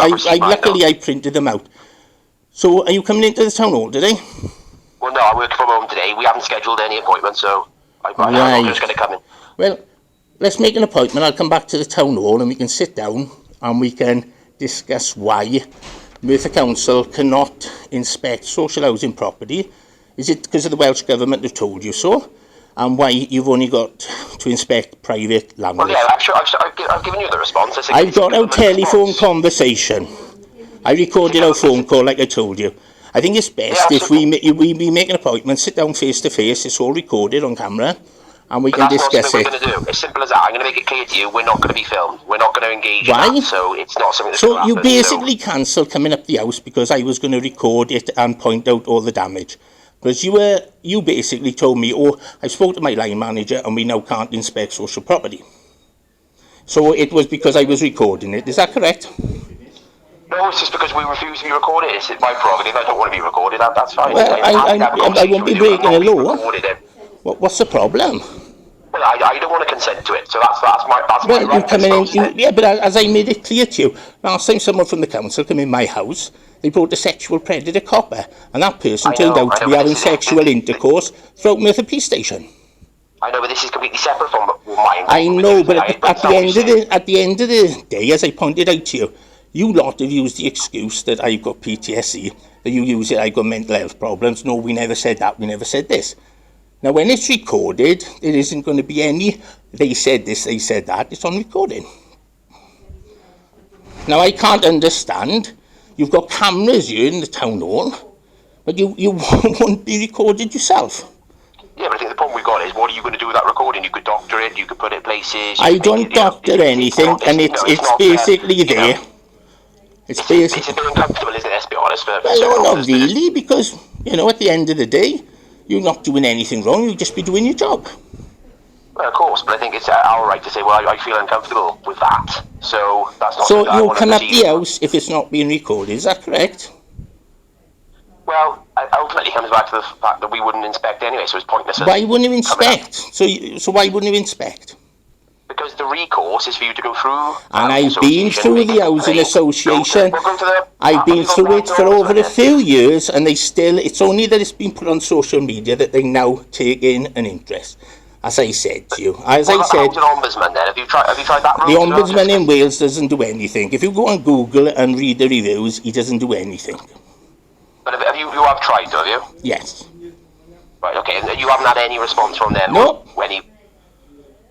luckily I printed them out. So, are you coming into the town hall today? Well, no, I'm working from home today. We haven't scheduled any appointments, so I'm just going to come in. Well, let's make an appointment. I'll come back to the town hall and we can sit down and we can discuss why Merthyr Council cannot inspect social housing property. Is it because of the Welsh Government who told you so? And why you've only got to inspect private landlords? Well, yeah, I've given you the response. I've got our telephone conversation. I recorded our phone call like I told you. I think it's best if we make an appointment, sit down face to face, it's all recorded on camera, and we can discuss it. That's not something we're going to do. As simple as that. I'm going to make it clear to you, we're not going to be filmed. We're not going to engage in that, so it's not something that's going to happen. So you basically cancelled coming up the house because I was going to record it and point out all the damage. Because you basically told me, oh, I spoke to my line manager and we now can't inspect social property. So it was because I was recording it. Is that correct? No, it's just because we refuse to be recorded. It's my prerogative. I don't want to be recorded. That's fine. Well, I won't be breaking a law. What's the problem? Well, I don't want to consent to it. So that's my right. You come in, yeah, but as I made it clear to you, last time someone from the council came in my house, they brought a sexual predator copper, and that person turned out to be having sexual intercourse throughout Merthyr Police Station. I know, but this is completely separate from mine. I know, but at the end of the day, as I pointed out to you, you lot have used the excuse that I've got PTSD, that you use it, I've got mental health problems. No, we never said that, we never said this. Now, when it's recorded, there isn't going to be any, they said this, they said that, it's on recording. Now, I can't understand, you've got cameras here in the town hall, but you won't be recorded yourself. Yeah, but I think the problem we've got is, what are you going to do with that recording? You could doctor it, you could put it places. I don't doctor anything, and it's basically there. It's a bit uncomfortable, isn't it? Let's be honest. Well, not really, because, at the end of the day, you're not doing anything wrong, you'll just be doing your job. Well, of course, but I think it's our right to say, well, I feel uncomfortable with that. So that's not. So you'll come up the house if it's not being recorded, is that correct? Well, ultimately it comes back to the fact that we wouldn't inspect anyway, so it's pointless. Why wouldn't you inspect? So why wouldn't you inspect? Because the recourse is for you to go through. And I've been through the housing association. I've been through it for over a few years, and it's only that it's been put on social media that they now take in an interest. As I said to you, the ombudsman then? Have you tried that? The ombudsman in Wales doesn't do anything. If you go on Google and read the reviews, he doesn't do anything. But you have tried, have you? Yes. Right. Okay. And you haven't had any response from them. No.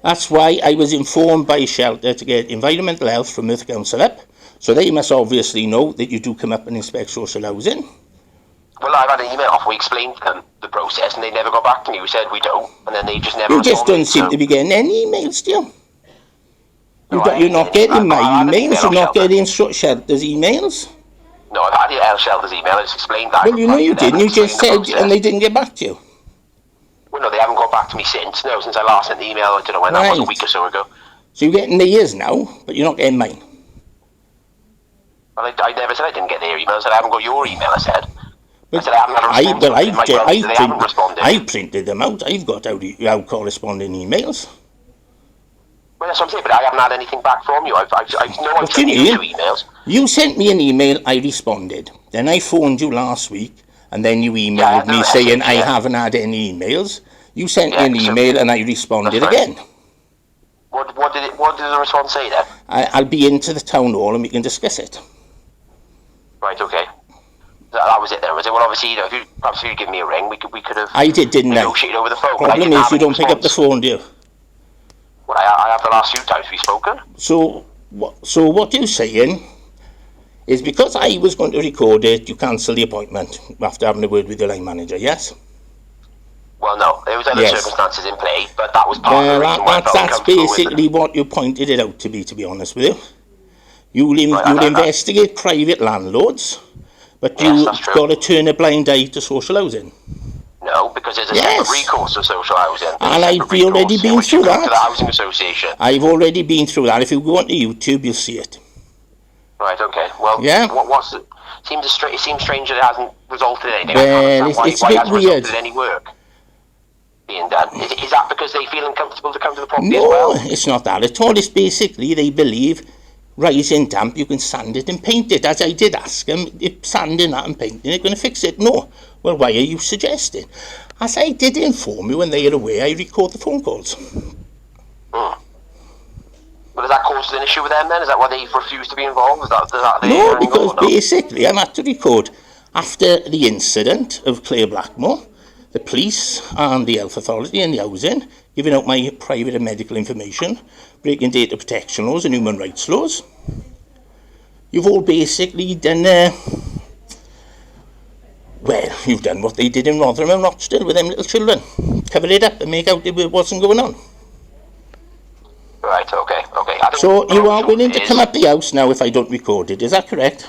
That's why I was informed by Shelter to get environmental health from Merthyr Council up. So they must obviously know that you do come up and inspect social housing. Well, I've had an email off. We explained to them the process, and they never got back to me. We said we don't, and then they just never. You just don't seem to be getting any emails, do you? You're not getting my emails. You're not getting Shelter's emails. No, I've had Shelter's email. I just explained that. Well, you didn't. You just said, and they didn't get back to you. Well, no, they haven't got back to me since. No, since I last sent the email. I don't know when that was, a week or so ago. So you're getting theirs now, but you're not getting mine. Well, I never said I didn't get their email. I said I haven't got your email. I said I haven't had a response. I printed them out. I've got our corresponding emails. Well, that's what I'm saying, but I haven't had anything back from you. I've sent you 2 emails. You sent me an email, I responded. Then I phoned you last week, and then you emailed me saying I haven't had any emails. You sent me an email, and I responded again. What did the response say then? I'll be into the town hall, and we can discuss it. Right, okay. That was it then, was it? Well, obviously, if you'd given me a ring, we could have. I didn't negotiated over the phone. Problem is, you don't pick up the phone, do you? Well, I have the last few times we've spoken. So what you're saying is because I was going to record it, you cancel the appointment after having a word with your line manager, yes? Well, no, there was other circumstances in play, but that was part of the reason why I felt that's basically what you pointed it out to be honest with you. You'll investigate private landlords, but you've got to turn a blind eye to social housing. No, because there's a separate recourse to social housing. And I've already been through that. To the housing association. I've already been through that. If you go onto YouTube, you'll see it. Right. Okay. Well. Yeah. What's it? It seems strange that it hasn't resulted in anything. Well, it's a bit weird. Resulted in any work being done. Is that because they feel uncomfortable to come to the property as well? No, it's not that at all. It's basically they believe rising damp, you can sand it and paint it. As I did ask him, if sanding that and painting it going to fix it? No. Well, why are you suggesting? As I did inform you when they are away, I record the phone calls. But has that caused an issue with them then? Is that why they refused to be involved? Is that No, because basically I'm had to record after the incident of Claire Blackmore, the police and the health authority and the housing giving out my private and medical information, breaking data protection laws and human rights laws. You've all basically done, well, you've done what they did in Rotherham and Rochdale with them little children. Cover it up and make out it wasn't going on. Right, okay. So you are willing to come up the house now if I don't record it, is that correct?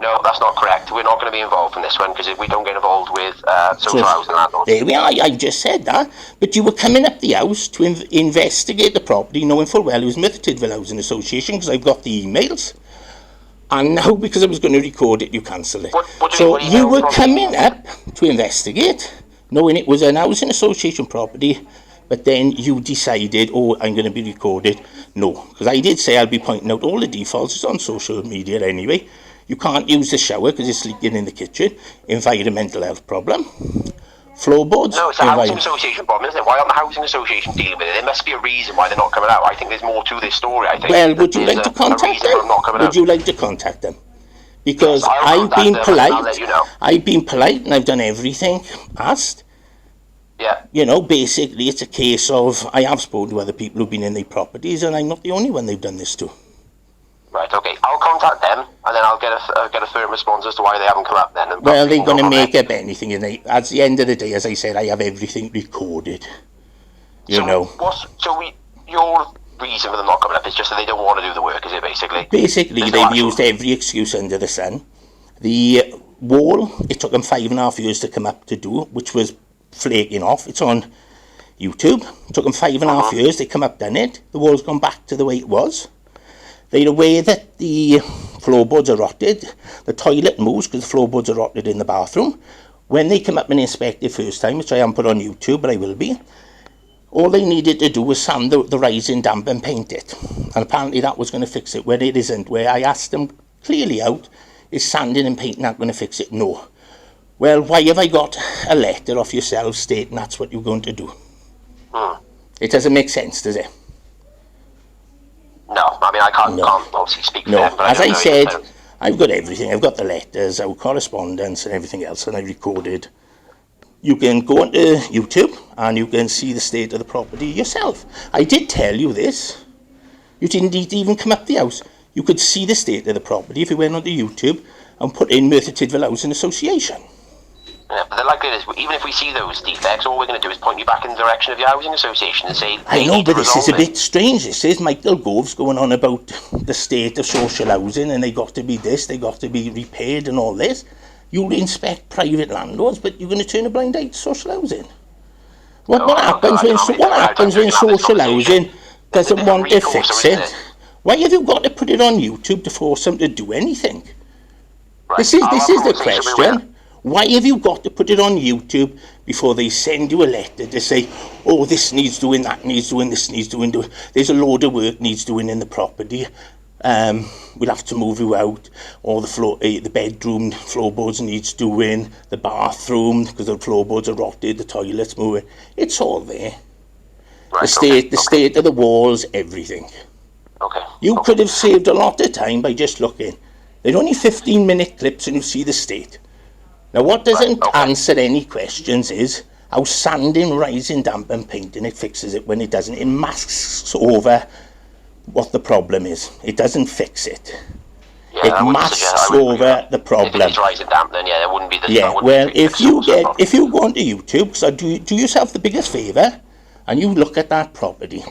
No, that's not correct. We're not going to be involved in this one because we don't get involved with social housing landlords. There we are, I just said that. But you were coming up the house to investigate the property, knowing full well it was Merthyr Tydfil Housing Association because I've got the emails. And now, because I was going to record it, you cancel it. So you were coming up to investigate, knowing it was an housing association property, but then you decided, oh, I'm going to be recorded. No, because I did say I'll be pointing out all the defaults. It's on social media anyway. You can't use the shower because it's leaking in the kitchen. Environmental health problem. Floorboards. No, it's a housing association problem, isn't it? Why aren't the housing association dealing with it? There must be a reason why they're not coming out. I think there's more to this story. I think. Well, would you like to contact them? Would you like to contact them? Because yes, I've been polite. I'll let you know. I've been polite and I've done everything asked. Yeah. You know, basically it's a case of I have spoken to other people who've been in their properties and I'm not the only one they've done this to. Right, okay. I'll contact them and then I'll get a firm response as to why they haven't come up then. Well, they're going to make up anything. And at the end of the day, as I said, I have everything recorded. You know. Your reason for them not coming up is just that they don't want to do the work, is it basically? Basically, they've used every excuse under the sun. The wall, it took them 5.5 years to come up to do, which was flaking off. It's on YouTube. It took them 5.5 years. They come up, done it. The wall's gone back to the way it was. They're aware that the floorboards are rotted. The toilet moves because the floorboards are rotted in the bathroom. When they come up and inspect it first time, which I haven't put on YouTube, but I will be, all they needed to do was sand the rising damp and paint it. And apparently that was going to fix it, when it isn't. Where I asked them clearly out, is sanding and painting not going to fix it? No. Well, why have I got a letter off yourself stating that's what you're going to do? It doesn't make sense, does it? No, I mean, I can't obviously speak for them. But as I said, I've got everything. I've got the letters, our correspondence and everything else, and I recorded. You can go onto YouTube and you can see the state of the property yourself. I did tell you this. You didn't need to even come up the house. You could see the state of the property if you went onto YouTube and put in Merthyr Tydfil Housing Association. Yeah, but the likelihood is, even if we see those defects, all we're going to do is point you back in the direction of your housing association and say... I know, but this is a bit strange. This is Michael Gove's going on about the state of social housing and they got to be this, they got to be repaired and all this. You inspect private landlords, but you're going to turn a blind eye to social housing. What happens when social housing doesn't want to fix it? Why have you got to put it on YouTube to force them to do anything? Right. This is the question. Why have you got to put it on YouTube before they send you a letter to say, oh, this needs doing, that needs doing, this needs doing, there's a load of work needs doing in the property. We'll have to move you out, or the bedroom floorboards needs doing, the bathroom, because the floorboards are rotted, the toilets moving. It's all there. Right, the state of the walls, everything. You could have saved a lot of time by just looking. They're only 15-minute clips and you see the state. Now what doesn't answer any questions is how sanding, rising damp and painting it fixes it when it doesn't. It masks over what the problem is. It doesn't fix it. Yeah, it masks over the problem. If it's rising damp, then yeah, it wouldn't be the... Yeah, well, if you go onto YouTube, so do yourself the biggest favour and you look at that property.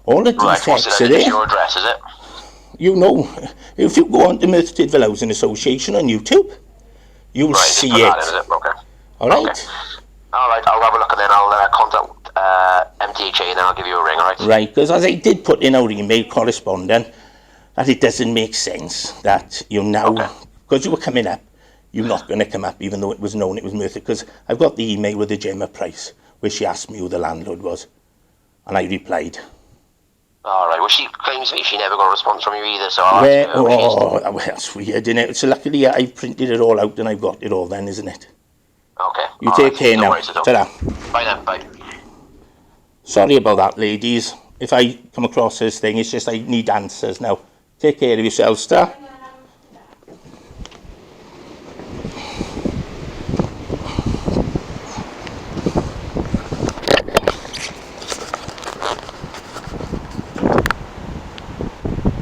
All the defects are there. Your address, is it? You know, if you go on to Merthyr Tydfil Housing Association on YouTube, you'll see it. All right? Okay. All right, I'll have a look and then I'll contact MTHA and then I'll give you a ring, all right? Right, because as I did put in our email correspondence, that it doesn't make sense that you now, because you were coming up, you're not going to come up even though it was known it was Merthyr, because I've got the email with the Gemma Price where she asked me who the landlord was, and I replied. All right. Well, she claims to me she never got a response from you either. So I'll ask her when she's... well, that's weird, isn't it? So luckily I've printed it all out and I've got it all then, isn't it? Okay. You all take right. care No now. worries at all. Ta-ra. Bye then. Bye. Sorry about that, ladies. If I come across this thing, it's just I need answers now. Take care of yourselves, ta.